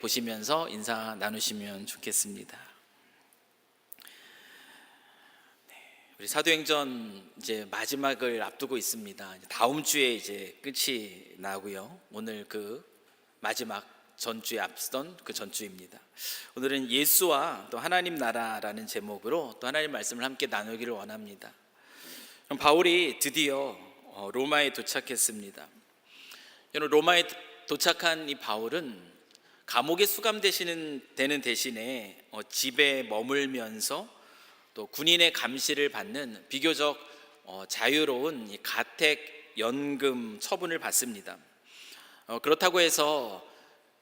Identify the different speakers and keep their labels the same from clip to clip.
Speaker 1: 보시면서 인사 나누시면 좋겠습니다. 우리 사도행전 이제 마지막을 앞두고 있습니다. 다음 주에 이제 끝이 나고요. 오늘 그 마지막 전주에 앞서던 그 전주입니다. 오늘은 예수와 또 하나님 나라라는 제목으로 또 하나님 말씀을 함께 나누기를 원합니다. 그럼 바울이 드디어 로마에 도착했습니다. 로마에 도착한 이 바울은 감옥에 수감되는 대신에 집에 머물면서 또 군인의 감시를 받는 비교적 자유로운 가택 연금 처분을 받습니다. 그렇다고 해서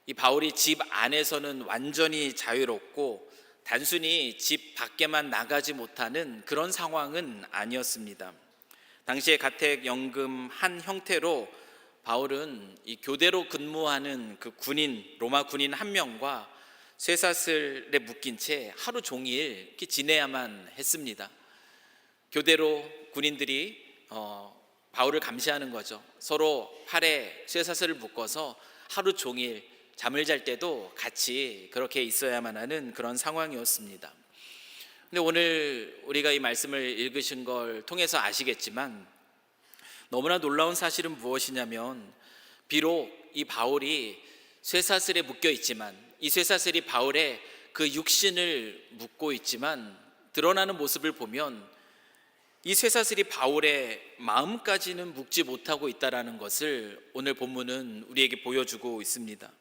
Speaker 1: 이 바울이 집 안에서는 완전히 자유롭고 단순히 집 밖에만 나가지 못하는 그런 상황은 아니었습니다. 당시에 가택 연금 한 형태로 바울은 이 교대로 근무하는 그 로마 군인 한 명과 쇠사슬에 묶인 채 하루 종일 이렇게 지내야만 했습니다. 교대로 군인들이 바울을 감시하는 거죠. 서로 팔에 쇠사슬을 묶어서 하루 종일 잠을 잘 때도 같이 그렇게 있어야만 하는 그런 상황이었습니다. 근데 오늘 우리가 이 말씀을 읽으신 걸 통해서 아시겠지만 너무나 놀라운 사실은 무엇이냐면, 비록 이 바울이 쇠사슬에 묶여 있지만, 이 쇠사슬이 바울의 그 육신을 묶고 있지만, 드러나는 모습을 보면 이 쇠사슬이 바울의 마음까지는 묶지 못하고 있다는 것을 오늘 본문은 우리에게 보여주고 있습니다.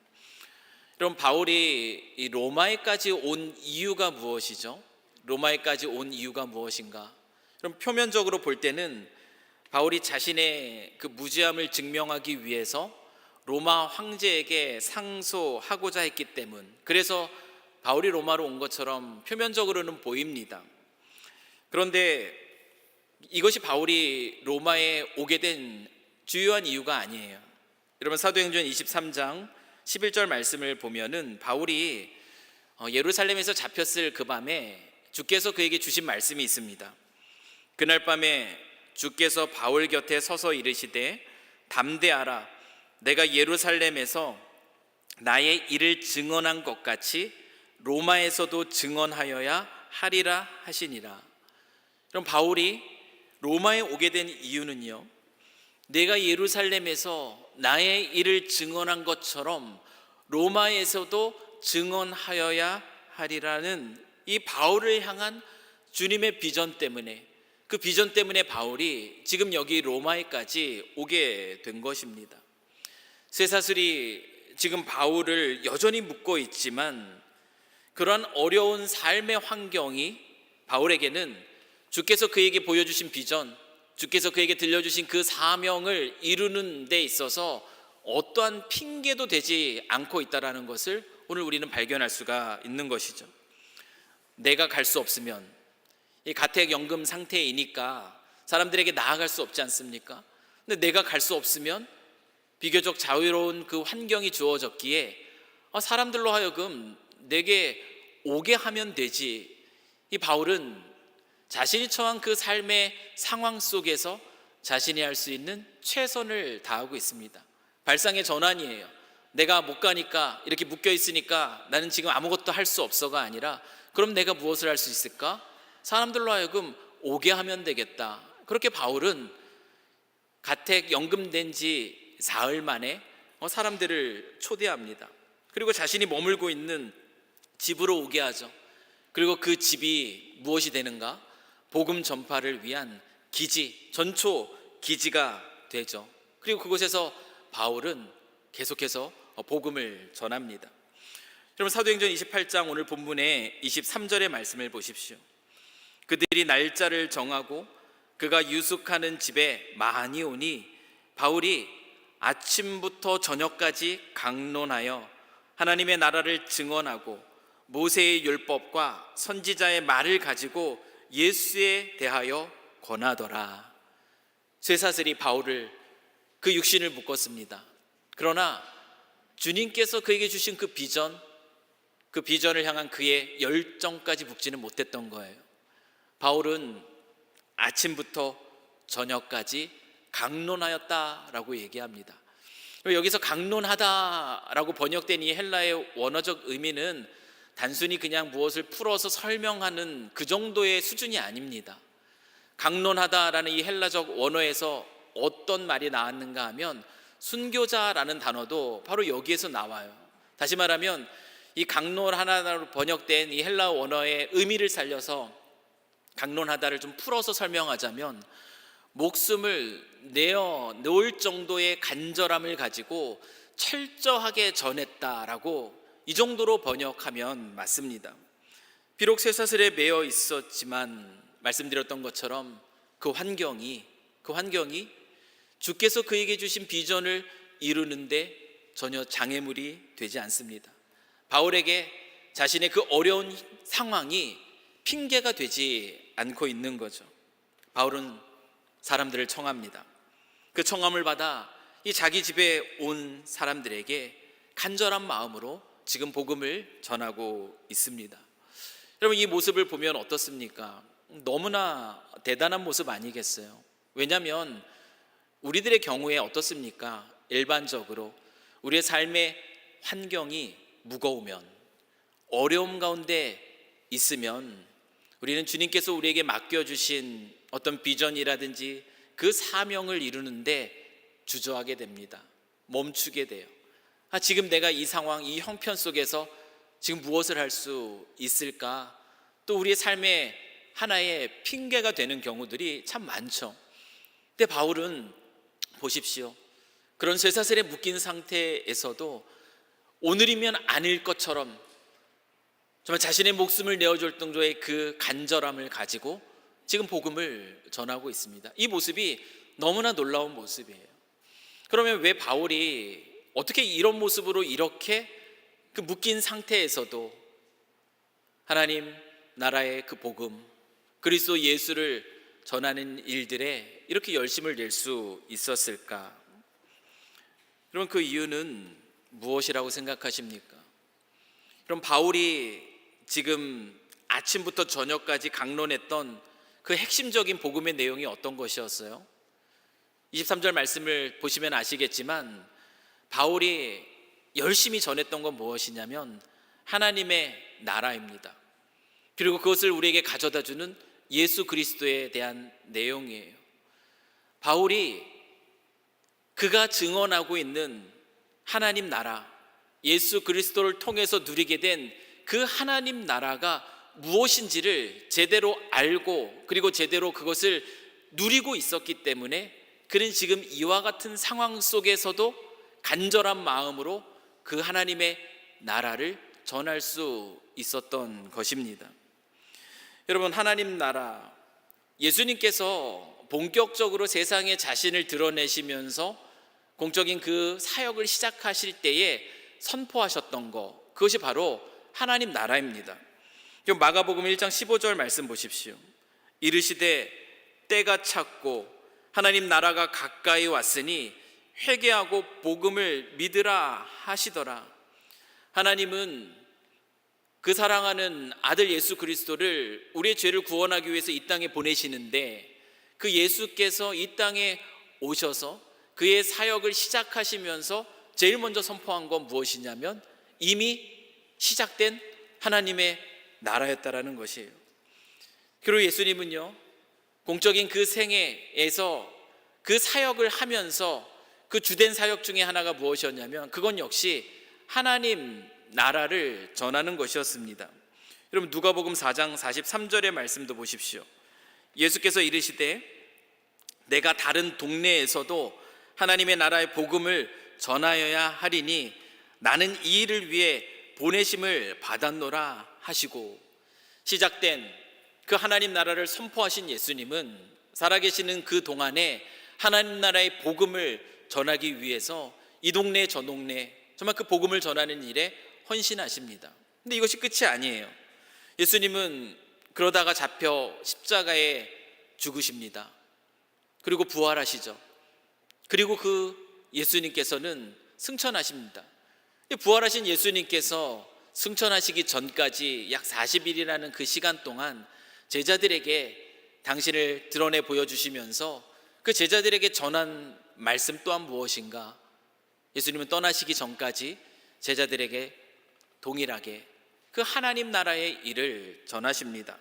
Speaker 1: 그럼 바울이 이 로마에까지 온 이유가 무엇이죠? 로마에까지 온 이유가 무엇인가? 그럼 표면적으로 볼 때는 바울이 자신의 그 무죄함을 증명하기 위해서 로마 황제에게 상소하고자 했기 때문, 그래서 바울이 로마로 온 것처럼 표면적으로는 보입니다. 그런데 이것이 바울이 로마에 오게 된 주요한 이유가 아니에요. 여러분, 사도행전 23장 11절 말씀을 보면은 바울이 예루살렘에서 잡혔을 그 밤에 주께서 그에게 주신 말씀이 있습니다. 그날 밤에 주께서 바울 곁에 서서 이르시되 담대하라, 내가 예루살렘에서 나의 일을 증언한 것 같이 로마에서도 증언하여야 하리라 하시니라. 그럼 바울이 로마에 오게 된 이유는요, 내가 예루살렘에서 나의 일을 증언한 것처럼 로마에서도 증언하여야 하리라는 이 바울을 향한 주님의 비전 때문에, 그 비전 때문에 바울이 지금 여기 로마에까지 오게 된 것입니다. 쇠사슬이 지금 바울을 여전히 묶고 있지만, 그러한 어려운 삶의 환경이 바울에게는 주께서 그에게 보여주신 비전, 주께서 그에게 들려주신 그 사명을 이루는 데 있어서 어떠한 핑계도 되지 않고 있다는 것을 오늘 우리는 발견할 수가 있는 것이죠. 내가 갈 수 없으면, 이 가택연금 상태이니까 사람들에게 나아갈 수 없지 않습니까? 근데 내가 갈 수 없으면 비교적 자유로운 그 환경이 주어졌기에 사람들로 하여금 내게 오게 하면 되지. 이 바울은 자신이 처한 그 삶의 상황 속에서 자신이 할 수 있는 최선을 다하고 있습니다. 발상의 전환이에요. 내가 못 가니까, 이렇게 묶여 있으니까 나는 지금 아무것도 할 수 없어가 아니라, 그럼 내가 무엇을 할 수 있을까? 사람들로 하여금 오게 하면 되겠다. 그렇게 바울은 가택 연금된 지 사흘 만에 사람들을 초대합니다. 그리고 자신이 머물고 있는 집으로 오게 하죠. 그리고 그 집이 무엇이 되는가? 복음 전파를 위한 기지, 전초 기지가 되죠. 그리고 그곳에서 바울은 계속해서 복음을 전합니다. 여러분, 사도행전 28장 오늘 본문의 23절의 말씀을 보십시오. 그들이 날짜를 정하고 그가 유숙하는 집에 많이 오니 바울이 아침부터 저녁까지 강론하여 하나님의 나라를 증언하고 모세의 율법과 선지자의 말을 가지고 예수에 대하여 권하더라. 쇠사슬이 바울을, 그 육신을 묶었습니다. 그러나 주님께서 그에게 주신 그 비전을 향한 그의 열정까지 묶지는 못했던 거예요. 바울은 아침부터 저녁까지 강론하였다라고 얘기합니다. 여기서 강론하다라고 번역된 이 헬라의 원어적 의미는 단순히 그냥 무엇을 풀어서 설명하는 그 정도의 수준이 아닙니다. 강론하다라는 이 헬라적 원어에서 어떤 말이 나왔는가 하면 순교자라는 단어도 바로 여기에서 나와요. 다시 말하면 이 강론하다로 번역된 이 헬라 원어의 의미를 살려서 강론하다를 좀 풀어서 설명하자면 목숨을 내어 놓을 정도의 간절함을 가지고 철저하게 전했다라고 이 정도로 번역하면 맞습니다. 비록 쇠사슬에 매여 있었지만 말씀드렸던 것처럼 그 환경이 주께서 그에게 주신 비전을 이루는데 전혀 장애물이 되지 않습니다. 바울에게 자신의 그 어려운 상황이 핑계가 되지 않고 있는 거죠. 바울은 사람들을 청합니다. 그 청함을 받아 이 자기 집에 온 사람들에게 간절한 마음으로 지금 복음을 전하고 있습니다. 여러분, 이 모습을 보면 어떻습니까? 너무나 대단한 모습 아니겠어요? 왜냐하면 우리들의 경우에 어떻습니까? 일반적으로 우리의 삶의 환경이 무거우면, 어려움 가운데 있으면 우리는 주님께서 우리에게 맡겨주신 어떤 비전이라든지 그 사명을 이루는데 주저하게 됩니다. 멈추게 돼요. 지금 내가 이 상황, 이 형편 속에서 지금 무엇을 할 수 있을까? 또 우리의 삶에 하나의 핑계가 되는 경우들이 참 많죠. 근데 바울은 보십시오. 그런 쇠사슬에 묶인 상태에서도 오늘이면 아닐 것처럼 정말 자신의 목숨을 내어줄 정도의 그 간절함을 가지고 지금 복음을 전하고 있습니다. 이 모습이 너무나 놀라운 모습이에요. 그러면 왜 바울이 어떻게 이런 모습으로 이렇게 그 묶인 상태에서도 하나님 나라의 그 복음, 그리스도 예수를 전하는 일들에 이렇게 열심을 낼 수 있었을까? 그럼 그 이유는 무엇이라고 생각하십니까? 그럼 바울이 지금 아침부터 저녁까지 강론했던 그 핵심적인 복음의 내용이 어떤 것이었어요? 23절 말씀을 보시면 아시겠지만 바울이 열심히 전했던 건 무엇이냐면 하나님의 나라입니다. 그리고 그것을 우리에게 가져다 주는 예수 그리스도에 대한 내용이에요. 바울이 그가 증언하고 있는 하나님 나라, 예수 그리스도를 통해서 누리게 된 그 하나님 나라가 무엇인지를 제대로 알고 그리고 제대로 그것을 누리고 있었기 때문에 그는 지금 이와 같은 상황 속에서도 간절한 마음으로 그 하나님의 나라를 전할 수 있었던 것입니다. 여러분, 하나님 나라, 예수님께서 본격적으로 세상에 자신을 드러내시면서 공적인 그 사역을 시작하실 때에 선포하셨던 것, 그것이 바로 하나님 나라입니다. 마가복음 1장 15절 말씀 보십시오. 이르시되 때가 찼고 하나님 나라가 가까이 왔으니 회개하고 복음을 믿으라 하시더라. 하나님은 그 사랑하는 아들 예수 그리스도를 우리의 죄를 구원하기 위해서 이 땅에 보내시는데 그 예수께서 이 땅에 오셔서 그의 사역을 시작하시면서 제일 먼저 선포한 건 무엇이냐면 이미 시작된 하나님의 나라였다라는 것이에요. 그리고 예수님은요, 공적인 그 생애에서 그 사역을 하면서 그 주된 사역 중에 하나가 무엇이었냐면 그건 역시 하나님 나라를 전하는 것이었습니다. 여러분, 누가복음 4장 43절의 말씀도 보십시오. 예수께서 이르시되 내가 다른 동네에서도 하나님의 나라의 복음을 전하여야 하리니 나는 이 일을 위해 보내심을 받았노라 하시고, 시작된 그 하나님 나라를 선포하신 예수님은 살아계시는 그 동안에 하나님 나라의 복음을 전하기 위해서 이 동네 저 동네 정말 그 복음을 전하는 일에 헌신하십니다. 근데 이것이 끝이 아니에요. 예수님은 그러다가 잡혀 십자가에 죽으십니다. 그리고 부활하시죠. 그리고 그 예수님께서는 승천하십니다. 부활하신 예수님께서 승천하시기 전까지 약 40일이라는 그 시간 동안 제자들에게 당신을 드러내 보여주시면서 그 제자들에게 전한 말씀 또한 무엇인가? 예수님은 떠나시기 전까지 제자들에게 동일하게 그 하나님 나라의 일을 전하십니다.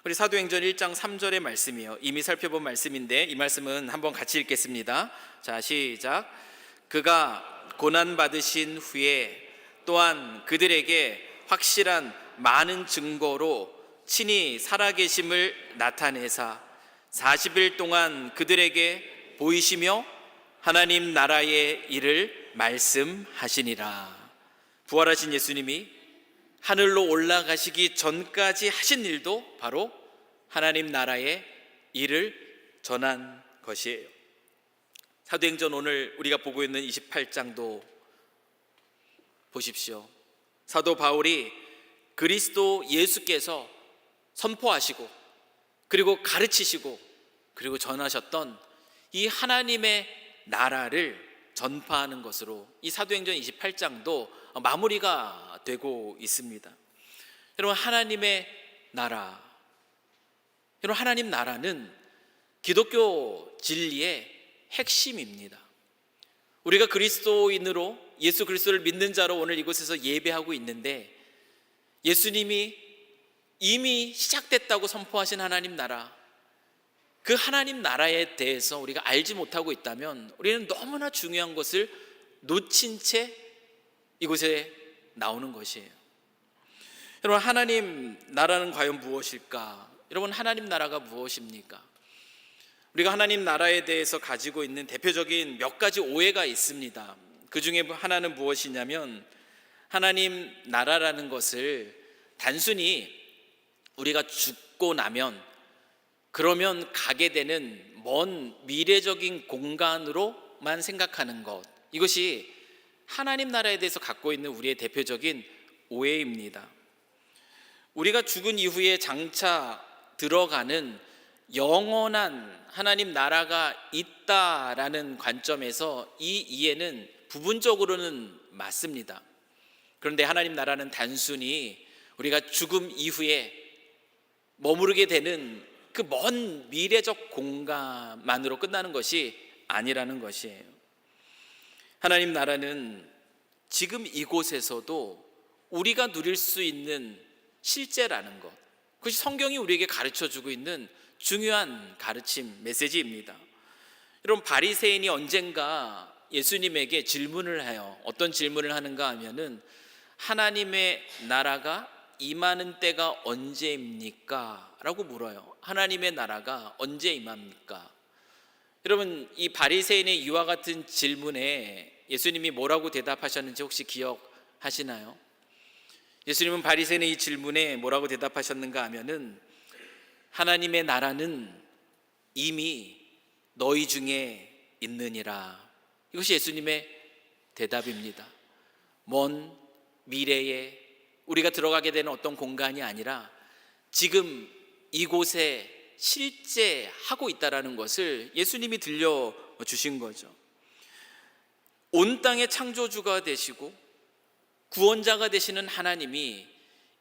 Speaker 1: 우리 사도행전 1장 3절의 말씀이요, 이미 살펴본 말씀인데 이 말씀은 한번 같이 읽겠습니다. 자, 시작. 그가 고난받으신 후에 또한 그들에게 확실한 많은 증거로 친히 살아계심을 나타내사 40일 동안 그들에게 보이시며 하나님 나라의 일을 말씀하시니라. 부활하신 예수님이 하늘로 올라가시기 전까지 하신 일도 바로 하나님 나라의 일을 전한 것이에요. 사도행전 오늘 우리가 보고 있는 28장도 보십시오. 사도 바울이 그리스도 예수께서 선포하시고 그리고 가르치시고 그리고 전하셨던 이 하나님의 나라를 전파하는 것으로 이 사도행전 28장도 마무리가 되고 있습니다. 여러분, 하나님의 나라, 여러분, 하나님 나라는 기독교 진리의 핵심입니다. 우리가 그리스도인으로 예수 그리스도를 믿는 자로 오늘 이곳에서 예배하고 있는데, 예수님이 이미 시작됐다고 선포하신 하나님 나라, 그 하나님 나라에 대해서 우리가 알지 못하고 있다면 우리는 너무나 중요한 것을 놓친 채 이곳에 나오는 것이에요. 여러분, 하나님 나라는 과연 무엇일까? 여러분, 하나님 나라가 무엇입니까? 우리가 하나님 나라에 대해서 가지고 있는 대표적인 몇 가지 오해가 있습니다. 그 중에 하나는 무엇이냐면, 하나님 나라라는 것을 단순히 우리가 죽고 나면 그러면 가게 되는 먼 미래적인 공간으로만 생각하는 것, 이것이 하나님 나라에 대해서 갖고 있는 우리의 대표적인 오해입니다. 우리가 죽은 이후에 장차 들어가는 영원한 하나님 나라가 있다라는 관점에서 이 이해는 부분적으로는 맞습니다. 그런데 하나님 나라는 단순히 우리가 죽음 이후에 머무르게 되는 그 먼 미래적 공간만으로 끝나는 것이 아니라는 것이에요. 하나님 나라는 지금 이곳에서도 우리가 누릴 수 있는 실제라는 것, 그것이 성경이 우리에게 가르쳐주고 있는 중요한 가르침, 메시지입니다. 여러분, 바리새인이 언젠가 예수님에게 질문을 해요. 어떤 질문을 하는가 하면은, 하나님의 나라가 임하는 때가 언제입니까? 라고 물어요. 하나님의 나라가 언제 임합니까? 여러분, 이 바리새인의 이와 같은 질문에 예수님이 뭐라고 대답하셨는지 혹시 기억하시나요? 예수님은 바리새인의 이 질문에 뭐라고 대답하셨는가 하면은, 하나님의 나라는 이미 너희 중에 있느니라. 이것이 예수님의 대답입니다. 먼 미래에 우리가 들어가게 되는 어떤 공간이 아니라 지금 이곳에 실제 하고 있다라는 것을 예수님이 들려주신 거죠. 온 땅의 창조주가 되시고 구원자가 되시는 하나님이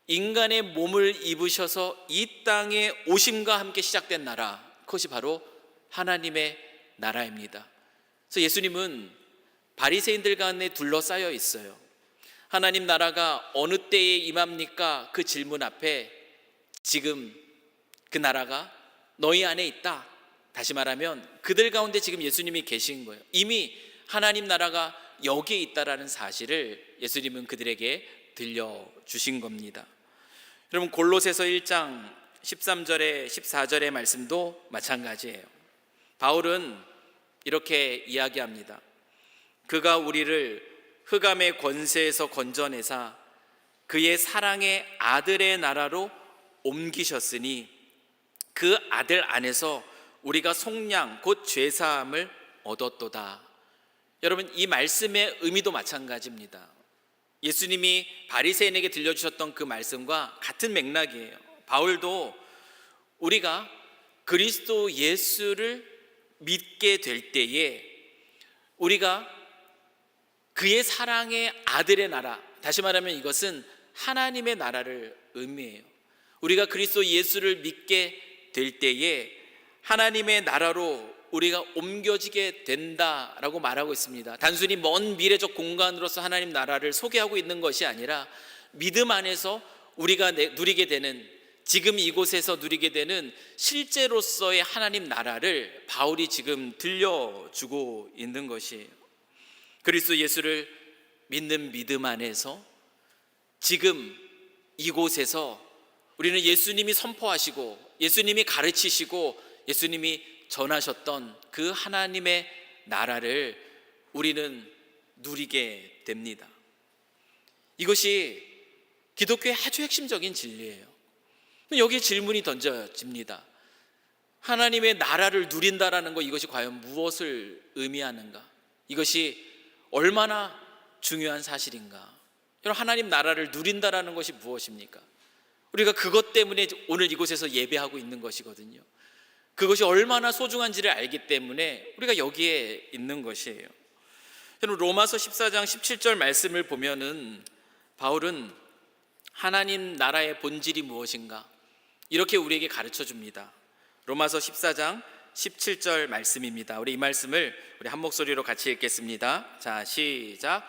Speaker 1: 인간의 몸을 입으셔서 이 땅에 오심과 함께 시작된 나라, 그것이 바로 하나님의 나라입니다. 그래서 예수님은 바리새인들 가운데 둘러싸여 있어요. 하나님 나라가 어느 때에 임합니까? 그 질문 앞에 지금 그 나라가 너희 안에 있다. 다시 말하면 그들 가운데 지금 예수님이 계신 거예요. 이미 하나님 나라가 여기에 있다라는 사실을 예수님은 그들에게 들려주신 겁니다. 여러분, 골로새서 1장 13절에 14절의 말씀도 마찬가지예요. 바울은 이렇게 이야기합니다. 그가 우리를 흑암의 권세에서 건져내사 그의 사랑의 아들의 나라로 옮기셨으니 그 아들 안에서 우리가 속량 곧 죄사함을 얻었도다. 여러분, 이 말씀의 의미도 마찬가지입니다. 예수님이 바리새인에게 들려주셨던 그 말씀과 같은 맥락이에요. 바울도 우리가 그리스도 예수를 믿게 될 때에 우리가 그의 사랑의 아들의 나라, 다시 말하면 이것은 하나님의 나라를 의미해요. 우리가 그리스도 예수를 믿게 될 때에 하나님의 나라로 우리가 옮겨지게 된다라고 말하고 있습니다. 단순히 먼 미래적 공간으로서 하나님 나라를 소개하고 있는 것이 아니라 믿음 안에서 우리가 누리게 되는, 지금 이곳에서 누리게 되는 실제로서의 하나님 나라를 바울이 지금 들려주고 있는 것이에요. 그리스도 예수를 믿는 믿음 안에서 지금 이곳에서 우리는 예수님이 선포하시고 예수님이 가르치시고 예수님이 전하셨던 그 하나님의 나라를 우리는 누리게 됩니다. 이것이 기독교의 아주 핵심적인 진리예요. 여기에 질문이 던져집니다. 하나님의 나라를 누린다라는 것, 이것이 과연 무엇을 의미하는가? 이것이 얼마나 중요한 사실인가? 여러분, 하나님 나라를 누린다라는 것이 무엇입니까? 우리가 그것 때문에 오늘 이곳에서 예배하고 있는 것이거든요. 그것이 얼마나 소중한지를 알기 때문에 우리가 여기에 있는 것이에요. 여러분, 로마서 14장 17절 말씀을 보면은 바울은 하나님 나라의 본질이 무엇인가 이렇게 우리에게 가르쳐 줍니다. 로마서 14장 17절 말씀입니다. 우리 이 말씀을 우리 한 목소리로 같이 읽겠습니다. 자, 시작.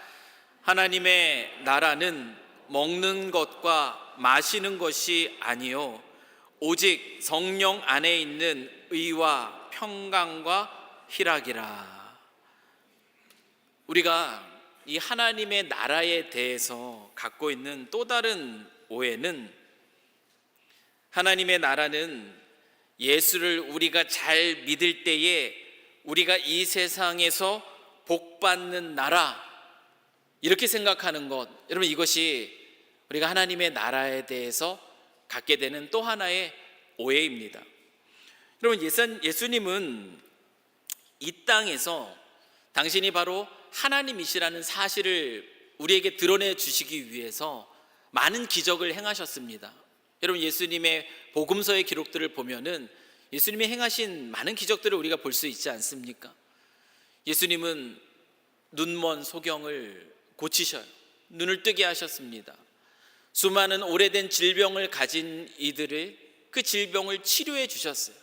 Speaker 1: 하나님의 나라는 먹는 것과 마시는 것이 아니요 오직 성령 안에 있는 의와 평강과 희락이라. 우리가 이 하나님의 나라에 대해서 갖고 있는 또 다른 오해는, 하나님의 나라는 예수를 우리가 잘 믿을 때에 우리가 이 세상에서 복받는 나라, 이렇게 생각하는 것. 여러분, 이것이 우리가 하나님의 나라에 대해서 갖게 되는 또 하나의 오해입니다. 여러분, 예수님은 이 땅에서 당신이 바로 하나님이시라는 사실을 우리에게 드러내 주시기 위해서 많은 기적을 행하셨습니다. 여러분, 예수님의 복음서의 기록들을 보면은 예수님이 행하신 많은 기적들을 우리가 볼 수 있지 않습니까? 예수님은 눈먼 소경을 고치셔요. 눈을 뜨게 하셨습니다. 수많은 오래된 질병을 가진 이들을 그 질병을 치료해 주셨어요.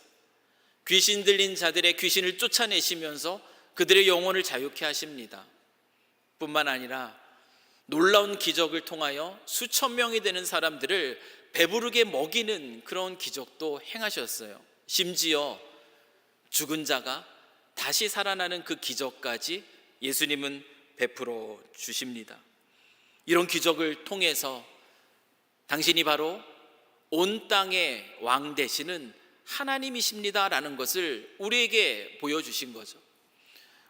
Speaker 1: 귀신 들린 자들의 귀신을 쫓아내시면서 그들의 영혼을 자유케 하십니다. 뿐만 아니라 놀라운 기적을 통하여 수천 명이 되는 사람들을 배부르게 먹이는 그런 기적도 행하셨어요. 심지어 죽은 자가 다시 살아나는 그 기적까지 예수님은 베풀어 주십니다. 이런 기적을 통해서 당신이 바로 온 땅의 왕 되시는 하나님이십니다라는 것을 우리에게 보여주신 거죠.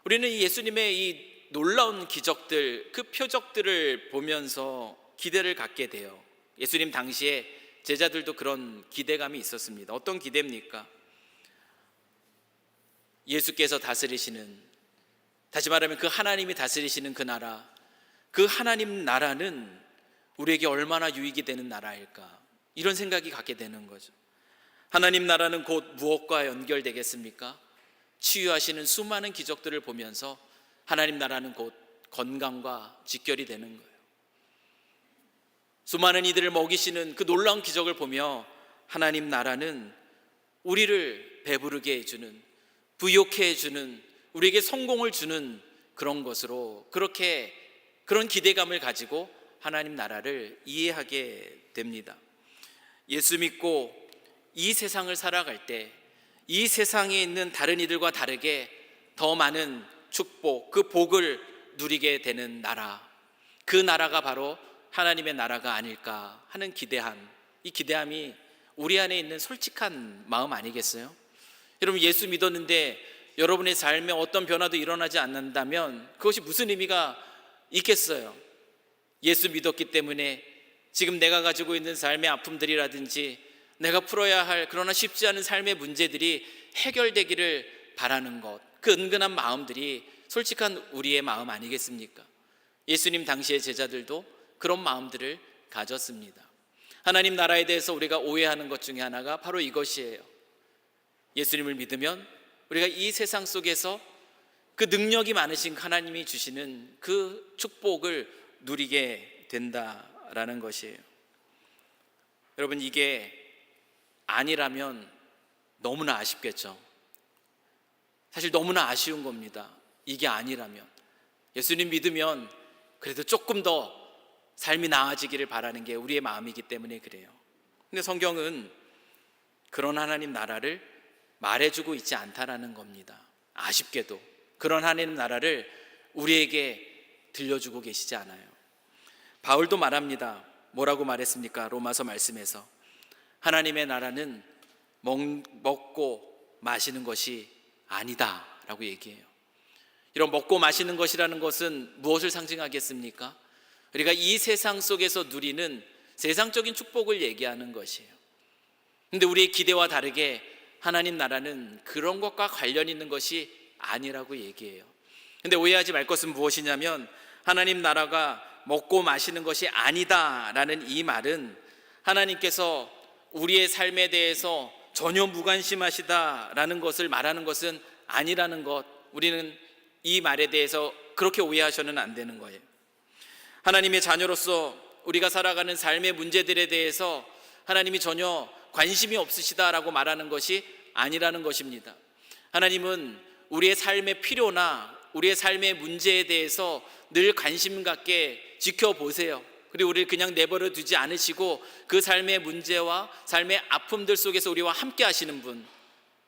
Speaker 1: 우리는 예수님의 이 놀라운 기적들, 그 표적들을 보면서 기대를 갖게 돼요. 예수님 당시에 제자들도 그런 기대감이 있었습니다. 어떤 기대입니까? 예수께서 다스리시는, 다시 말하면 그 하나님이 다스리시는 그 나라, 그 하나님 나라는 우리에게 얼마나 유익이 되는 나라일까, 이런 생각이 갖게 되는 거죠. 하나님 나라는 곧 무엇과 연결되겠습니까? 치유하시는 수많은 기적들을 보면서 하나님 나라는 곧 건강과 직결이 되는 거예요. 수많은 이들을 먹이시는 그 놀라운 기적을 보며 하나님 나라는 우리를 배부르게 해주는, 부욕해 해주는, 우리에게 성공을 주는 그런 것으로, 그런 기대감을 가지고 하나님 나라를 이해하게 됩니다. 예수 믿고 이 세상을 살아갈 때 이 세상에 있는 다른 이들과 다르게 더 많은 축복, 그 복을 누리게 되는 나라, 그 나라가 바로 하나님의 나라가 아닐까 하는 기대함, 이 기대함이 우리 안에 있는 솔직한 마음 아니겠어요? 여러분, 예수 믿었는데 여러분의 삶에 어떤 변화도 일어나지 않는다면 그것이 무슨 의미가 있겠어요? 예수 믿었기 때문에 지금 내가 가지고 있는 삶의 아픔들이라든지 내가 풀어야 할 그러나 쉽지 않은 삶의 문제들이 해결되기를 바라는 것, 그 은근한 마음들이 솔직한 우리의 마음 아니겠습니까? 예수님 당시의 제자들도 그런 마음들을 가졌습니다. 하나님 나라에 대해서 우리가 오해하는 것 중에 하나가 바로 이것이에요. 예수님을 믿으면 우리가 이 세상 속에서 그 능력이 많으신 하나님이 주시는 그 축복을 누리게 된다라는 것이에요. 여러분, 이게 아니라면 너무나 아쉽겠죠. 사실 너무나 아쉬운 겁니다. 이게 아니라면, 예수님 믿으면 그래도 조금 더 삶이 나아지기를 바라는 게 우리의 마음이기 때문에 그래요. 근데 성경은 그런 하나님 나라를 말해주고 있지 않다라는 겁니다. 아쉽게도 그런 하나님 나라를 우리에게 들려주고 계시지 않아요. 바울도 말합니다. 뭐라고 말했습니까? 로마서 말씀에서 하나님의 나라는 먹고 마시는 것이 아니다 라고 얘기해요. 이런 먹고 마시는 것이라는 것은 무엇을 상징하겠습니까? 우리가 이 세상 속에서 누리는 세상적인 축복을 얘기하는 것이에요. 근데 우리의 기대와 다르게 하나님 나라는 그런 것과 관련 있는 것이 아니라고 얘기해요. 근데 오해하지 말 것은 무엇이냐면, 하나님 나라가 먹고 마시는 것이 아니다라는 이 말은 하나님께서 우리의 삶에 대해서 전혀 무관심하시다라는 것을 말하는 것은 아니라는 것, 우리는 이 말에 대해서 그렇게 오해하셔는 안 되는 거예요. 하나님의 자녀로서 우리가 살아가는 삶의 문제들에 대해서 하나님이 전혀 관심이 없으시다라고 말하는 것이 아니라는 것입니다. 하나님은 우리의 삶의 필요나 우리의 삶의 문제에 대해서 늘 관심 갖게 지켜보세요. 그리고 우리를 그냥 내버려 두지 않으시고 그 삶의 문제와 삶의 아픔들 속에서 우리와 함께 하시는 분,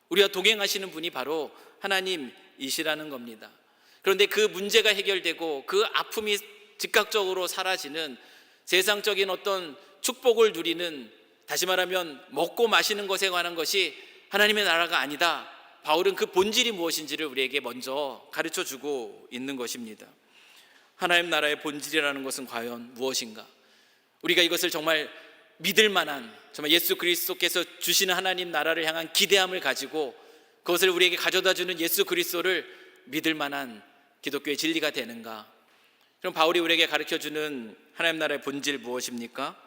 Speaker 1: 우리와 동행하시는 분이 바로 하나님이시라는 겁니다. 그런데 그 문제가 해결되고 그 아픔이 즉각적으로 사라지는 세상적인 어떤 축복을 누리는, 다시 말하면 먹고 마시는 것에 관한 것이 하나님의 나라가 아니다. 바울은 그 본질이 무엇인지를 우리에게 먼저 가르쳐주고 있는 것입니다. 하나님 나라의 본질이라는 것은 과연 무엇인가? 우리가 이것을 정말 믿을 만한, 정말 예수 그리스도께서 주시는 하나님 나라를 향한 기대함을 가지고 그것을 우리에게 가져다 주는 예수 그리스도를 믿을 만한 기독교의 진리가 되는가? 그럼 바울이 우리에게 가르쳐주는 하나님 나라의 본질 무엇입니까?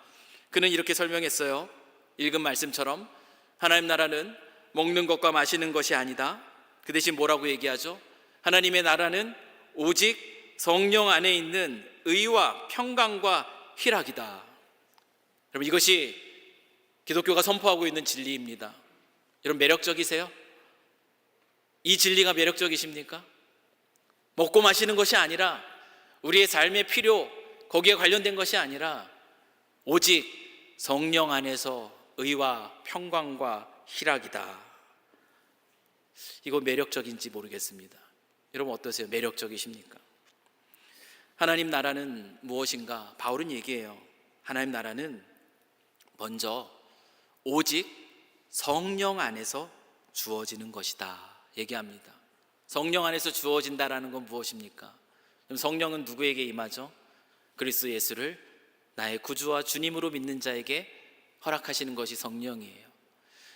Speaker 1: 그는 이렇게 설명했어요. 읽은 말씀처럼 하나님 나라는 먹는 것과 마시는 것이 아니다. 그 대신 뭐라고 얘기하죠? 하나님의 나라는 오직 성령 안에 있는 의와 평강과 희락이다. 여러분, 이것이 기독교가 선포하고 있는 진리입니다. 여러분, 매력적이세요? 이 진리가 매력적이십니까? 먹고 마시는 것이 아니라, 우리의 삶의 필요, 거기에 관련된 것이 아니라 오직 성령 안에서 의와 평강과 희락이다. 이거 매력적인지 모르겠습니다. 여러분 어떠세요? 매력적이십니까? 하나님 나라는 무엇인가? 바울은 얘기해요. 하나님 나라는 먼저 오직 성령 안에서 주어지는 것이다 얘기합니다. 성령 안에서 주어진다라는 건 무엇입니까? 그럼 성령은 누구에게 임하죠? 그리스도 예수를 나의 구주와 주님으로 믿는 자에게 허락하시는 것이 성령이에요.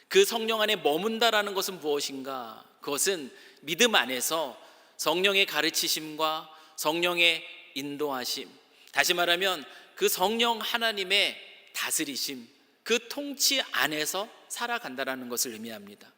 Speaker 1: 그 성령 안에 머문다라는 것은 무엇인가? 그것은 믿음 안에서 성령의 가르치심과 성령의 인도하심, 다시 말하면 그 성령 하나님의 다스리심, 그 통치 안에서 살아간다라는 것을 의미합니다.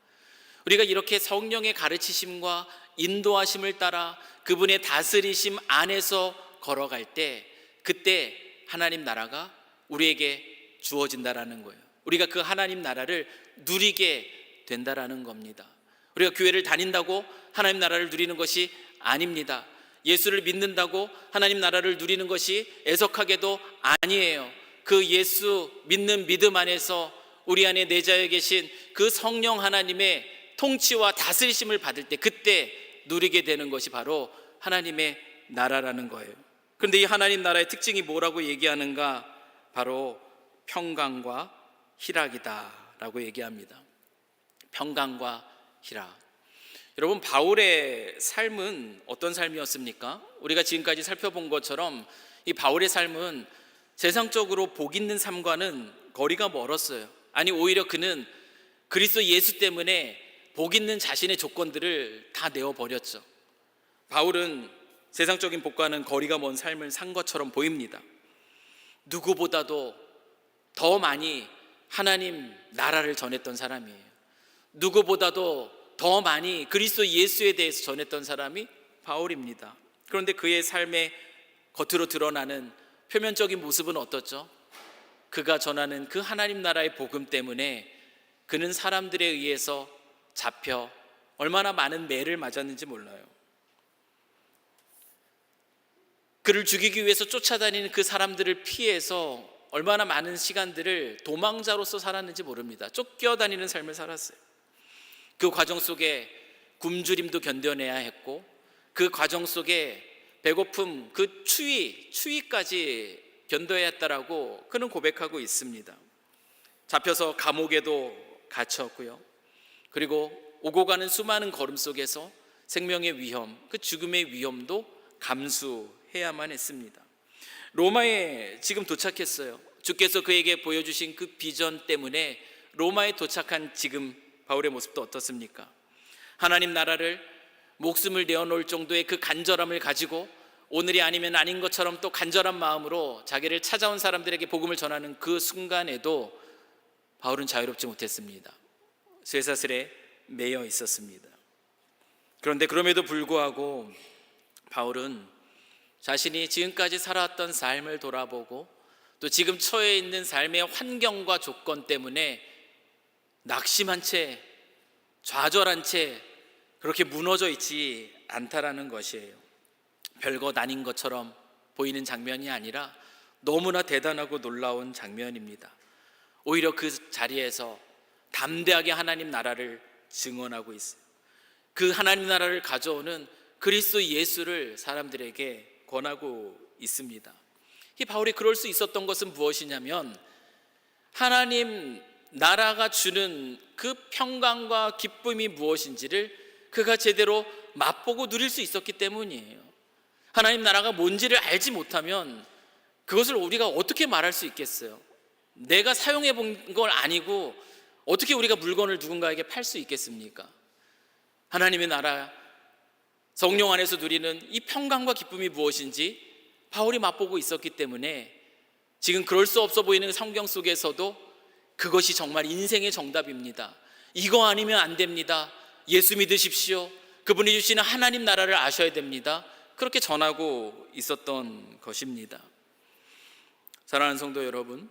Speaker 1: 우리가 이렇게 성령의 가르치심과 인도하심을 따라 그분의 다스리심 안에서 걸어갈 때, 그때 하나님 나라가 우리에게 주어진다라는 거예요. 우리가 그 하나님 나라를 누리게 된다라는 겁니다. 우리가 교회를 다닌다고 하나님 나라를 누리는 것이 아닙니다. 예수를 믿는다고 하나님 나라를 누리는 것이 애석하게도 아니에요. 그 예수 믿는 믿음 안에서 우리 안에 내자에 계신 그 성령 하나님의 통치와 다스리심을 받을 때, 그때 누리게 되는 것이 바로 하나님의 나라라는 거예요. 그런데 이 하나님 나라의 특징이 뭐라고 얘기하는가? 바로 평강과 희락이다 라고 얘기합니다. 평강과 희락. 여러분, 바울의 삶은 어떤 삶이었습니까? 우리가 지금까지 살펴본 것처럼 이 바울의 삶은 세상적으로 복 있는 삶과는 거리가 멀었어요. 아니, 오히려 그는 그리스도 예수 때문에 복 있는 자신의 조건들을 다 내어버렸죠. 바울은 세상적인 복과는 거리가 먼 삶을 산 것처럼 보입니다. 누구보다도 더 많이 하나님 나라를 전했던 사람이에요. 누구보다도 더 많이 그리스도 예수에 대해서 전했던 사람이 바울입니다. 그런데 그의 삶의 겉으로 드러나는 표면적인 모습은 어떻죠? 그가 전하는 그 하나님 나라의 복음 때문에 그는 사람들에 의해서 잡혀 얼마나 많은 매를 맞았는지 몰라요. 그를 죽이기 위해서 쫓아다니는 그 사람들을 피해서 얼마나 많은 시간들을 도망자로서 살았는지 모릅니다. 쫓겨다니는 삶을 살았어요. 그 과정 속에 굶주림도 견뎌내야 했고, 그 과정 속에 배고픔, 그 추위까지 견뎌야 했다라고 그는 고백하고 있습니다. 잡혀서 감옥에도 갇혔고요. 그리고 오고 가는 수많은 걸음 속에서 생명의 위험, 그 죽음의 위험도 감수해야만 했습니다. 로마에 지금 도착했어요. 주께서 그에게 보여주신 그 비전 때문에 로마에 도착한 지금 바울의 모습도 어떻습니까? 하나님 나라를 목숨을 내어놓을 정도의 그 간절함을 가지고 오늘이 아니면 아닌 것처럼 또 간절한 마음으로 자기를 찾아온 사람들에게 복음을 전하는 그 순간에도 바울은 자유롭지 못했습니다. 쇠사슬에 매여 있었습니다. 그런데 그럼에도 불구하고 바울은 자신이 지금까지 살아왔던 삶을 돌아보고 또 지금 처해 있는 삶의 환경과 조건 때문에 낙심한 채, 좌절한 채 그렇게 무너져 있지 않다라는 것이에요. 별것 아닌 것처럼 보이는 장면이 아니라 너무나 대단하고 놀라운 장면입니다. 오히려 그 자리에서 담대하게 하나님 나라를 증언하고 있어요. 그 하나님 나라를 가져오는 그리스도 예수를 사람들에게 권하고 있습니다. 이 바울이 그럴 수 있었던 것은 무엇이냐면 하나님 나라가 주는 그 평강과 기쁨이 무엇인지를 그가 제대로 맛보고 누릴 수 있었기 때문이에요. 하나님 나라가 뭔지를 알지 못하면 그것을 우리가 어떻게 말할 수 있겠어요? 내가 사용해 본 걸 아니고 어떻게 우리가 물건을 누군가에게 팔 수 있겠습니까? 하나님의 나라, 성령 안에서 누리는 이 평강과 기쁨이 무엇인지 바울이 맛보고 있었기 때문에 지금 그럴 수 없어 보이는 성경 속에서도 그것이 정말 인생의 정답입니다. 이거 아니면 안 됩니다. 예수 믿으십시오. 그분이 주시는 하나님 나라를 아셔야 됩니다. 그렇게 전하고 있었던 것입니다. 사랑하는 성도 여러분,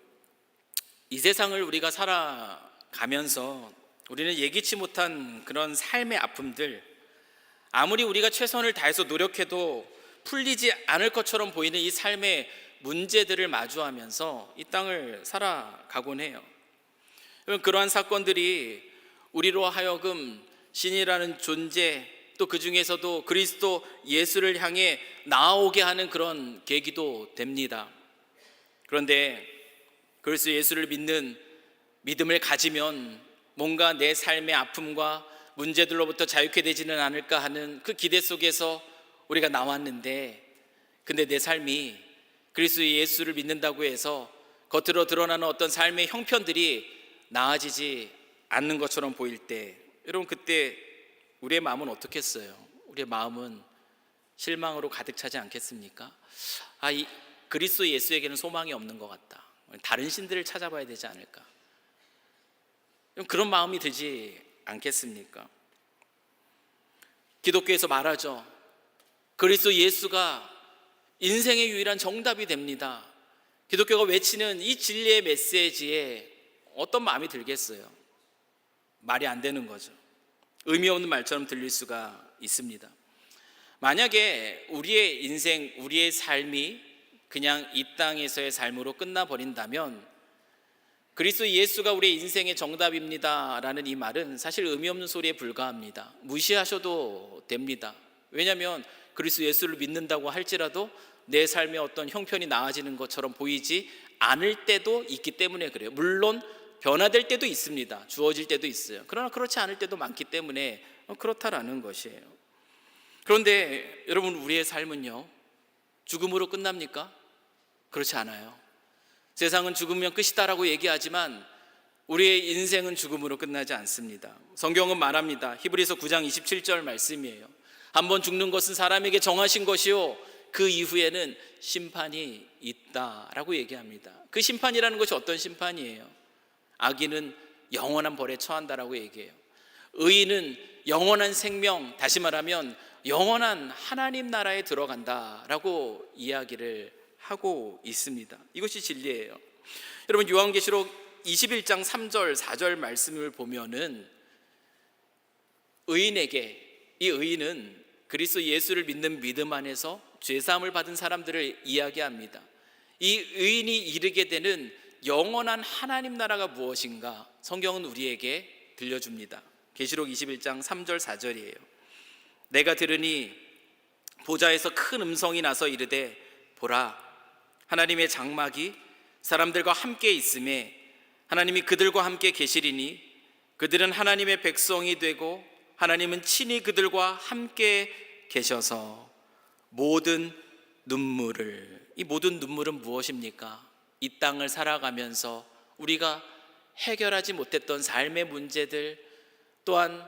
Speaker 1: 이 세상을 우리가 살아가면서 우리는 예기치 못한 그런 삶의 아픔들, 아무리 우리가 최선을 다해서 노력해도 풀리지 않을 것처럼 보이는 이 삶의 문제들을 마주하면서 이 땅을 살아가곤 해요. 그러한 사건들이 우리로 하여금 신이라는 존재, 또 그 중에서도 그리스도 예수를 향해 나아오게 하는 그런 계기도 됩니다. 그런데 그리스도 예수를 믿는 믿음을 가지면 뭔가 내 삶의 아픔과 문제들로부터 자유케 되지는 않을까 하는 그 기대 속에서 우리가 나왔는데, 근데 내 삶이 그리스도 예수를 믿는다고 해서 겉으로 드러나는 어떤 삶의 형편들이 나아지지 않는 것처럼 보일 때, 여러분 그때 우리의 마음은 어떻겠어요? 우리의 마음은 실망으로 가득 차지 않겠습니까? 이 그리스도 예수에게는 소망이 없는 것 같다. 다른 신들을 찾아봐야 되지 않을까? 그런 마음이 들지 않겠습니까? 기독교에서 말하죠. 그리스도 예수가 인생의 유일한 정답이 됩니다. 기독교가 외치는 이 진리의 메시지에 어떤 마음이 들겠어요? 말이 안 되는 거죠. 의미 없는 말처럼 들릴 수가 있습니다. 만약에 우리의 인생, 우리의 삶이 그냥 이 땅에서의 삶으로 끝나버린다면 그리스도 예수가 우리의 인생의 정답입니다 라는 이 말은 사실 의미 없는 소리에 불과합니다. 무시하셔도 됩니다. 왜냐하면 그리스도 예수를 믿는다고 할지라도 내 삶의 어떤 형편이 나아지는 것처럼 보이지 않을 때도 있기 때문에 그래요. 물론 변화될 때도 있습니다. 주어질 때도 있어요. 그러나 그렇지 않을 때도 많기 때문에 그렇다라는 것이에요. 그런데 여러분, 우리의 삶은요, 죽음으로 끝납니까? 그렇지 않아요. 세상은 죽으면 끝이다라고 얘기하지만 우리의 인생은 죽음으로 끝나지 않습니다. 성경은 말합니다. 히브리서 9장 27절 말씀이에요. 한번 죽는 것은 사람에게 정하신 것이요 그 이후에는 심판이 있다라고 얘기합니다. 그 심판이라는 것이 어떤 심판이에요? 악인은 영원한 벌에 처한다라고 얘기해요. 의인은 영원한 생명, 다시 말하면 영원한 하나님 나라에 들어간다라고 이야기를 하고 있습니다. 이것이 진리예요. 여러분, 요한계시록 21장 3절 4절 말씀을 보면은 의인에게, 이 의인은 그리스도 예수를 믿는 믿음 안에서 죄사함을 받은 사람들을 이야기합니다. 이 의인이 이르게 되는 영원한 하나님 나라가 무엇인가 성경은 우리에게 들려줍니다. 계시록 21장 3절 4절이에요. 내가 들으니 보좌에서 큰 음성이 나서 이르되 보라, 하나님의 장막이 사람들과 함께 있음에 하나님이 그들과 함께 계시리니 그들은 하나님의 백성이 되고 하나님은 친히 그들과 함께 계셔서 모든 눈물을, 이 모든 눈물은 무엇입니까? 이 땅을 살아가면서 우리가 해결하지 못했던 삶의 문제들, 또한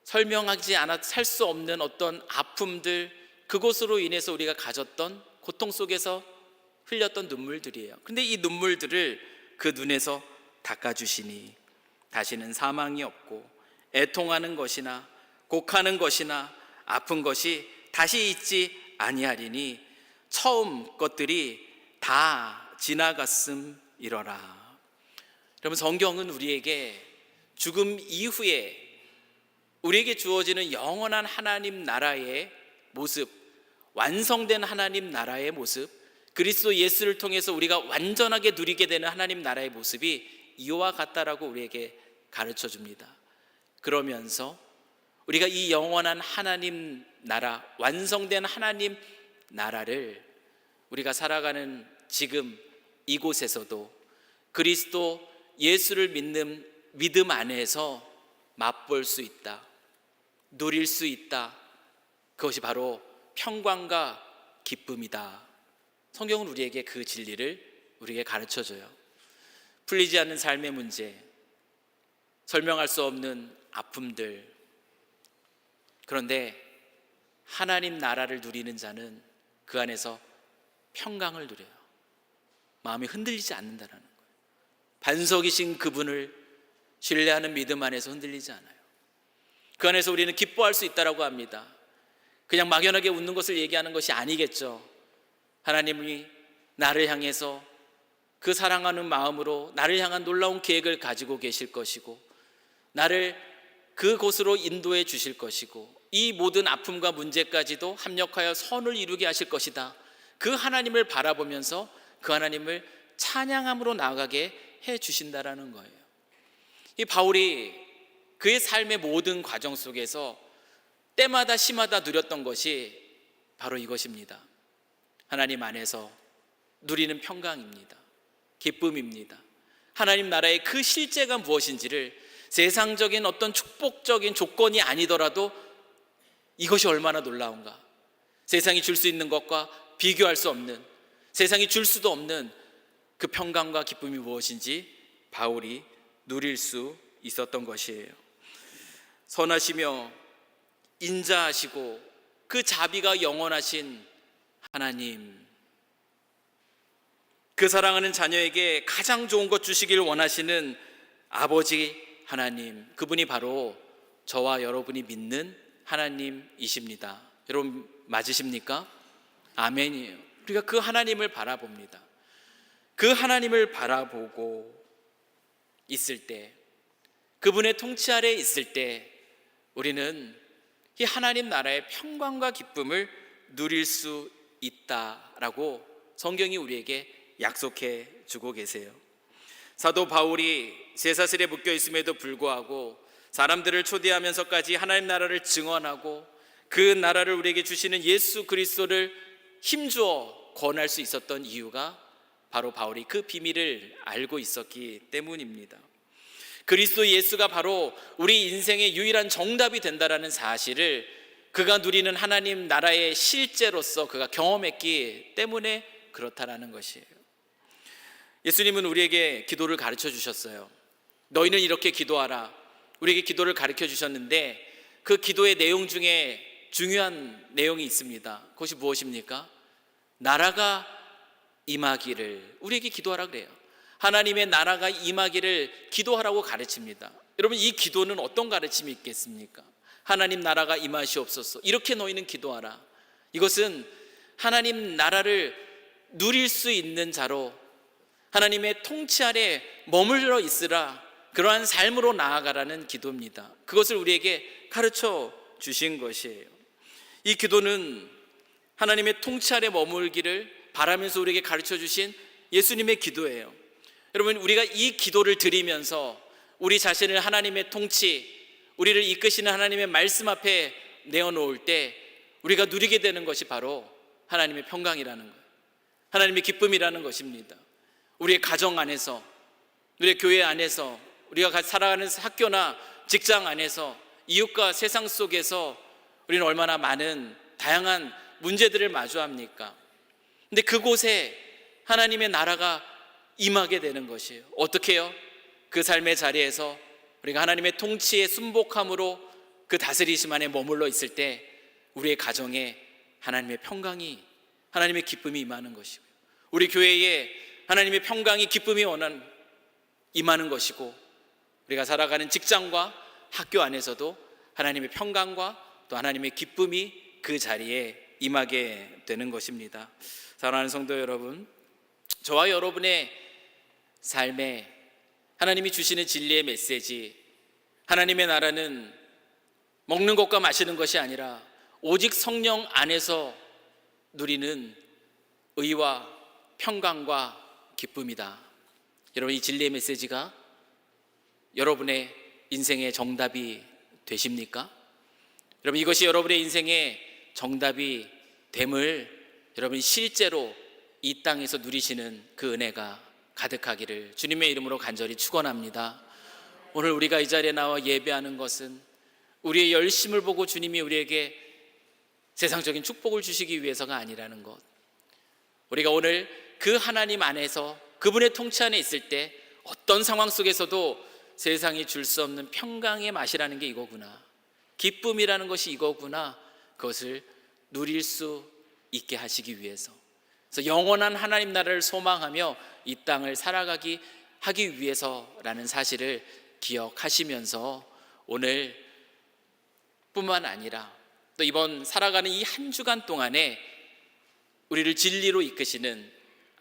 Speaker 1: 설명하지 않아 살 수 없는 어떤 아픔들, 그것으로 인해서 우리가 가졌던 고통 속에서 흘렸던 눈물들이에요. 근데 이 눈물들을 그 눈에서 닦아주시니 다시는 사망이 없고 애통하는 것이나 곡하는 것이나 아픈 것이 다시 있지 아니하리니 처음 것들이 다 지나갔음이러라. 여러분, 성경은 우리에게 죽음 이후에 우리에게 주어지는 영원한 하나님 나라의 모습, 완성된 하나님 나라의 모습, 그리스도 예수를 통해서 우리가 완전하게 누리게 되는 하나님 나라의 모습이 이와 같다라고 우리에게 가르쳐 줍니다. 그러면서 우리가 이 영원한 하나님 나라, 완성된 하나님 나라를 우리가 살아가는 지금 이곳에서도 그리스도 예수를 믿는 믿음 안에서 맛볼 수 있다, 누릴 수 있다. 그것이 바로 평강과 기쁨이다. 성경은 우리에게 그 진리를 우리에게 가르쳐줘요. 풀리지 않는 삶의 문제, 설명할 수 없는 아픔들, 그런데 하나님 나라를 누리는 자는 그 안에서 평강을 누려요. 마음이 흔들리지 않는다는 거예요. 반석이신 그분을 신뢰하는 믿음 안에서 흔들리지 않아요. 그 안에서 우리는 기뻐할 수 있다고 합니다. 그냥 막연하게 웃는 것을 얘기하는 것이 아니겠죠. 하나님이 나를 향해서 그 사랑하는 마음으로 나를 향한 놀라운 계획을 가지고 계실 것이고 나를 그곳으로 인도해 주실 것이고 이 모든 아픔과 문제까지도 합력하여 선을 이루게 하실 것이다. 그 하나님을 바라보면서 그 하나님을 찬양함으로 나아가게 해 주신다라는 거예요. 이 바울이 그의 삶의 모든 과정 속에서 때마다 시마다 누렸던 것이 바로 이것입니다. 하나님 안에서 누리는 평강입니다. 기쁨입니다. 하나님 나라의 그 실제가 무엇인지를 세상적인 어떤 축복적인 조건이 아니더라도 이것이 얼마나 놀라운가, 세상이 줄 수 있는 것과 비교할 수 없는, 세상이 줄 수도 없는 그 평강과 기쁨이 무엇인지 바울이 누릴 수 있었던 것이에요. 선하시며 인자하시고 그 자비가 영원하신 하나님, 그 사랑하는 자녀에게 가장 좋은 것 주시길 원하시는 아버지 하나님, 그분이 바로 저와 여러분이 믿는 하나님이십니다. 여러분 맞으십니까? 아멘이에요. 우리가 그 하나님을 바라봅니다. 그 하나님을 바라보고 있을 때, 그분의 통치 아래에 있을 때 우리는 이 하나님 나라의 평강과 기쁨을 누릴 수 있다라고 성경이 우리에게 약속해 주고 계세요. 사도 바울이 쇠사슬에 묶여 있음에도 불구하고 사람들을 초대하면서까지 하나님 나라를 증언하고 그 나라를 우리에게 주시는 예수 그리스도를 힘주어 권할 수 있었던 이유가 바로 바울이 그 비밀을 알고 있었기 때문입니다. 그리스도 예수가 바로 우리 인생의 유일한 정답이 된다라는 사실을 그가 누리는 하나님 나라의 실제로서 그가 경험했기 때문에 그렇다라는 것이에요. 예수님은 우리에게 기도를 가르쳐 주셨어요. 너희는 이렇게 기도하라. 우리에게 기도를 가르쳐 주셨는데 그 기도의 내용 중에 중요한 내용이 있습니다. 그것이 무엇입니까? 나라가 임하기를 우리에게 기도하라 그래요. 하나님의 나라가 임하기를 기도하라고 가르칩니다. 여러분, 이 기도는 어떤 가르침이 있겠습니까? 하나님 나라가 임하시옵소서, 이렇게 너희는 기도하라. 이것은 하나님 나라를 누릴 수 있는 자로 하나님의 통치 아래 머물러 있으라, 그러한 삶으로 나아가라는 기도입니다. 그것을 우리에게 가르쳐 주신 것이에요. 이 기도는 하나님의 통치 아래 머물기를 바라면서 우리에게 가르쳐 주신 예수님의 기도예요. 여러분, 우리가 이 기도를 드리면서 우리 자신을 하나님의 통치, 우리를 이끄시는 하나님의 말씀 앞에 내어놓을 때 우리가 누리게 되는 것이 바로 하나님의 평강이라는 거예요. 하나님의 기쁨이라는 것입니다. 우리의 가정 안에서, 우리의 교회 안에서, 우리가 살아가는 학교나 직장 안에서, 이웃과 세상 속에서 우리는 얼마나 많은 다양한 문제들을 마주합니까? 근데 그곳에 하나님의 나라가 임하게 되는 것이에요. 어떻게 해요? 그 삶의 자리에서 우리가 하나님의 통치에 순복함으로 그 다스리심 안에 머물러 있을 때 우리의 가정에 하나님의 평강이, 하나님의 기쁨이 임하는 것이고요, 우리 교회에 하나님의 평강이, 기쁨이 임하는 것이고, 우리가 살아가는 직장과 학교 안에서도 하나님의 평강과 또 하나님의 기쁨이 그 자리에 임하게 되는 것입니다. 사랑하는 성도 여러분, 저와 여러분의 삶에 하나님이 주시는 진리의 메시지, 하나님의 나라는 먹는 것과 마시는 것이 아니라 오직 성령 안에서 누리는 의와 평강과 기쁨이다. 여러분, 이 진리의 메시지가 여러분의 인생의 정답이 되십니까? 여러분, 이것이 여러분의 인생의 정답이 됨을 여러분이 실제로 이 땅에서 누리시는 그 은혜가 가득하기를 주님의 이름으로 간절히 축원합니다. 오늘 우리가 이 자리에 나와 예배하는 것은 우리의 열심을 보고 주님이 우리에게 세상적인 축복을 주시기 위해서가 아니라는 것, 우리가 오늘 그 하나님 안에서 그분의 통치 안에 있을 때 어떤 상황 속에서도 세상이 줄 수 없는 평강의 맛이라는 게 이거구나, 기쁨이라는 것이 이거구나, 그것을 누릴 수 있게 하시기 위해서, 그래서 영원한 하나님 나라를 소망하며 이 땅을 살아가기 하기 위해서라는 사실을 기억하시면서 오늘 뿐만 아니라 또 이번 살아가는 이 한 주간 동안에 우리를 진리로 이끄시는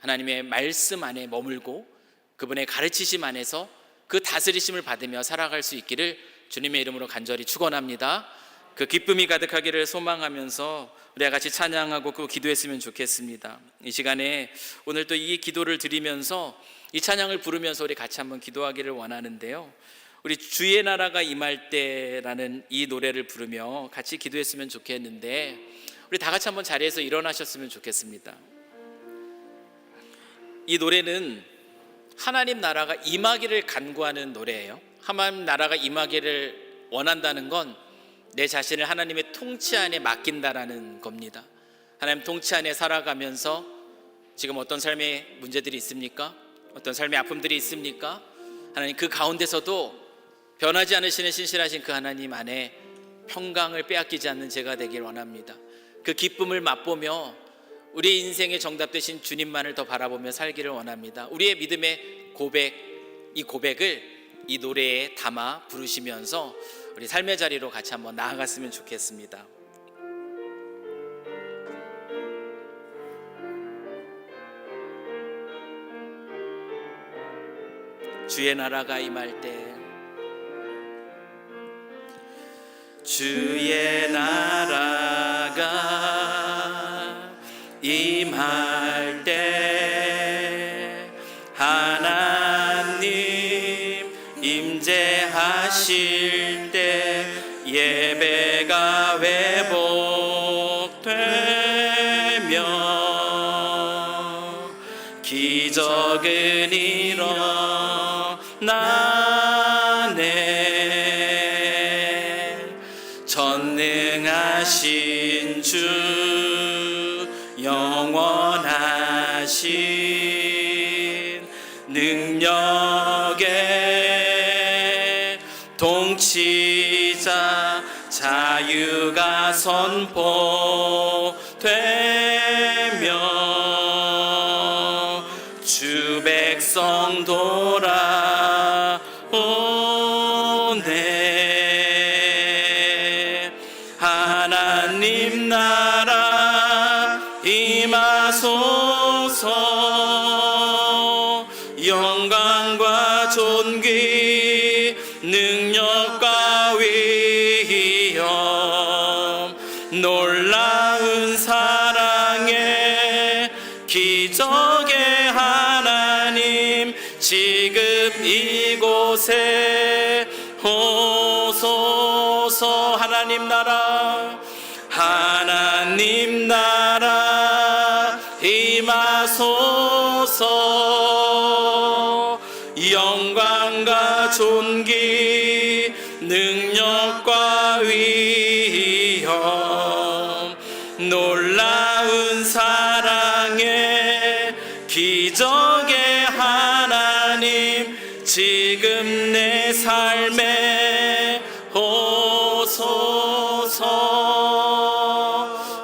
Speaker 1: 하나님의 말씀 안에 머물고 그분의 가르치심 안에서 그 다스리심을 받으며 살아갈 수 있기를 주님의 이름으로 간절히 축원합니다. 그 기쁨이 가득하기를 소망하면서 우리가 같이 찬양하고 그 기도했으면 좋겠습니다. 이 시간에 오늘 또 이 기도를 드리면서 이 찬양을 부르면서 우리 같이 한번 기도하기를 원하는데요, 우리 주의 나라가 임할 때라는 이 노래를 부르며 같이 기도했으면 좋겠는데, 우리 다 같이 한번 자리에서 일어나셨으면 좋겠습니다. 이 노래는 하나님 나라가 임하기를 간구하는 노래예요. 하나님 나라가 임하기를 원한다는 건 내 자신을 하나님의 통치 안에 맡긴다라는 겁니다. 하나님 통치 안에 살아가면서 지금 어떤 삶의 문제들이 있습니까? 어떤 삶의 아픔들이 있습니까? 하나님 그 가운데서도 변하지 않으시는 신실하신 그 하나님 안에 평강을 빼앗기지 않는 제가 되길 원합니다. 그 기쁨을 맛보며 우리의 인생의 정답 되신 주님만을 더 바라보며 살기를 원합니다. 우리의 믿음의 고백, 이 고백을 이 노래에 담아 부르시면서 우리 삶의 자리로 같이 한번 나아갔으면 좋겠습니다. 주의 나라가 임할 때, 주의 나라가 임할 때 하나님 임재하실 때 예배가 회복되며 기적은 일어나네. 전능하신 주, 영원하신 능력의 통치자, 자유가 선포되며 주 백성 돌아오네. 하나님 나라 임하소서. 영광과 존귀 능력과 위희 이곳에 오소서. 하나님 나라, 하나님 나라 임하소서. 영광과 존귀, 능력과 위엄, 놀라운 사랑의 기적의 하나님, 지금 내 삶에 오소서.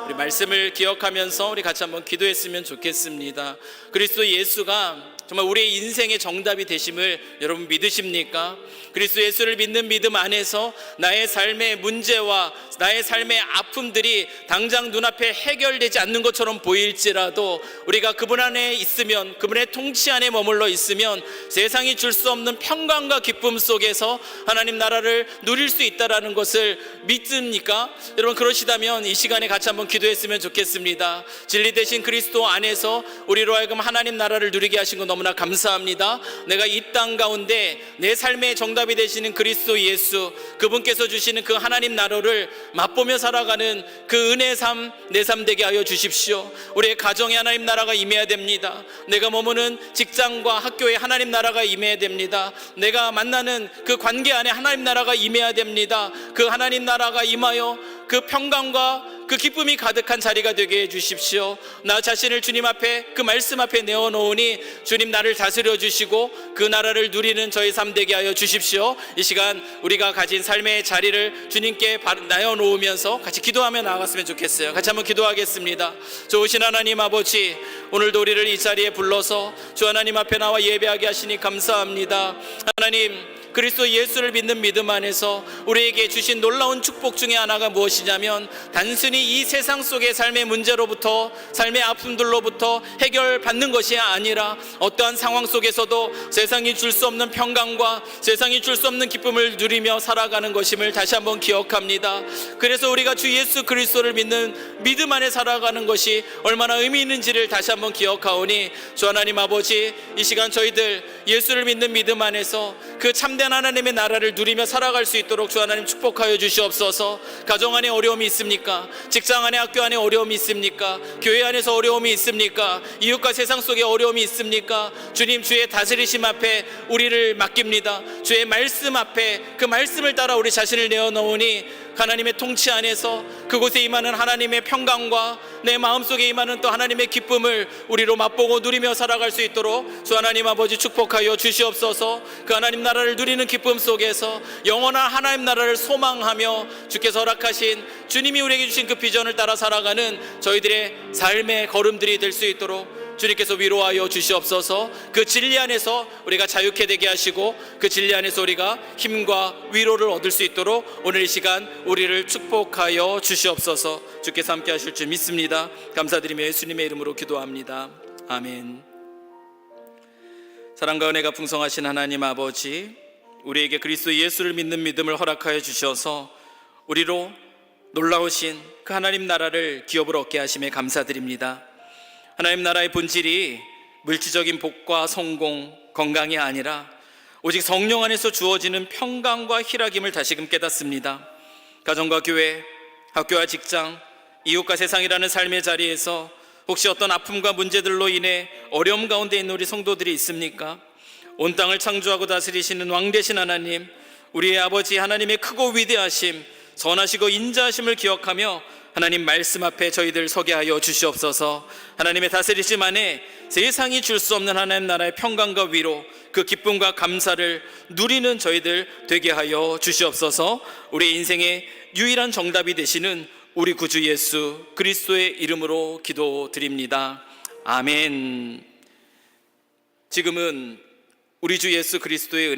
Speaker 1: 우리 말씀을 기억하면서 우리 같이 한번 기도했으면 좋겠습니다. 그리스도 예수가 정말 우리의 인생의 정답이 되심을 여러분 믿으십니까? 그리스도 예수를 믿는 믿음 안에서 나의 삶의 문제와 나의 삶의 아픔들이 당장 눈앞에 해결되지 않는 것처럼 보일지라도 우리가 그분 안에 있으면, 그분의 통치 안에 머물러 있으면 세상이 줄 수 없는 평강과 기쁨 속에서 하나님 나라를 누릴 수 있다는 것을 믿습니까? 여러분 그러시다면 이 시간에 같이 한번 기도했으면 좋겠습니다. 진리 되신 그리스도 안에서 우리로 하여금 하나님 나라를 누리게 하신 것 너무나 감사합니다. 내가 이 땅 가운데 내 삶의 정답이 되시는 그리스도 예수, 그분께서 주시는 그 하나님 나라를 맛보며 살아가는 그 은혜의 삶, 내 삶 되게 하여 주십시오. 우리의 가정에 하나님 나라가 임해야 됩니다. 내가 머무는 직장과 학교에 하나님 나라가 임해야 됩니다. 내가 만나는 그 관계 안에 하나님 나라가 임해야 됩니다. 그 하나님 나라가 임하여 그 평강과 그 기쁨이 가득한 자리가 되게 해주십시오. 나 자신을 주님 앞에, 그 말씀 앞에 내어놓으니 주님 나를 다스려 주시고 그 나라를 누리는 저의 삶 되게 하여 주십시오. 이 시간 우리가 가진 삶의 자리를 주님께 내어놓으면서 같이 기도하며 나아갔으면 좋겠어요. 같이 한번 기도하겠습니다. 좋으신 하나님 아버지, 오늘도 우리를 이 자리에 불러서 주 하나님 앞에 나와 예배하게 하시니 감사합니다. 하나님, 그리스도 예수를 믿는 믿음 안에서 우리에게 주신 놀라운 축복 중에 하나가 무엇이냐면, 단순히 이 세상 속의 삶의 문제로부터, 삶의 아픔들로부터 해결받는 것이 아니라 어떠한 상황 속에서도 세상이 줄 수 없는 평강과 세상이 줄 수 없는 기쁨을 누리며 살아가는 것임을 다시 한번 기억합니다. 그래서 우리가 주 예수 그리스도를 믿는 믿음 안에 살아가는 것이 얼마나 의미 있는지를 다시 한번 기억하오니, 주 하나님 아버지, 이 시간 저희들 예수를 믿는 믿음 안에서 그 참된 하나님의 나라를 누리며 살아갈 수 있도록 주 하나님 축복하여 주시옵소서. 가정 안에 어려움이 있습니까? 직장 안에, 학교 안에 어려움이 있습니까? 교회 안에서 어려움이 있습니까? 이웃과 세상 속에 어려움이 있습니까? 주님, 주의 다스리심 앞에 우리를 맡깁니다. 주의 말씀 앞에 그 말씀을 따라 우리 자신을 내어놓으니 하나님의 통치 안에서 그곳에 임하는 하나님의 평강과 내 마음속에 임하는 또 하나님의 기쁨을 우리로 맛보고 누리며 살아갈 수 있도록 주 하나님 아버지 축복하여 주시옵소서. 그 하나님 나라를 누리는 기쁨 속에서 영원한 하나님 나라를 소망하며 주께서 허락하신, 주님이 우리에게 주신 그 비전을 따라 살아가는 저희들의 삶의 걸음들이 될 수 있도록 주님께서 위로하여 주시옵소서. 그 진리 안에서 우리가 자유케 되게 하시고 그 진리 안에서 우리가 힘과 위로를 얻을 수 있도록 오늘 이 시간 우리를 축복하여 주시옵소서. 주께서 함께 하실 줄 믿습니다. 감사드리며 예수님의 이름으로 기도합니다. 아멘. 사랑과 은혜가 풍성하신 하나님 아버지, 우리에게 그리스도 예수를 믿는 믿음을 허락하여 주셔서 우리로 놀라우신 그 하나님 나라를 기업으로 얻게 하심에 감사드립니다. 하나님 나라의 본질이 물질적인 복과 성공, 건강이 아니라 오직 성령 안에서 주어지는 평강과 희락임을 다시금 깨닫습니다. 가정과 교회, 학교와 직장, 이웃과 세상이라는 삶의 자리에서 혹시 어떤 아픔과 문제들로 인해 어려움 가운데 있는 우리 성도들이 있습니까? 온 땅을 창조하고 다스리시는 왕 되신 하나님, 우리의 아버지 하나님의 크고 위대하심, 선하시고 인자하심을 기억하며 하나님 말씀 앞에 저희들 서게 하여 주시옵소서. 하나님의 다스리심 안에 세상이 줄 수 없는 하나님 나라의 평강과 위로, 그 기쁨과 감사를 누리는 저희들 되게 하여 주시옵소서. 우리 인생의 유일한 정답이 되시는 우리 구주 예수 그리스도의 이름으로 기도드립니다. 아멘. 지금은 우리 주 예수 그리스도의 은혜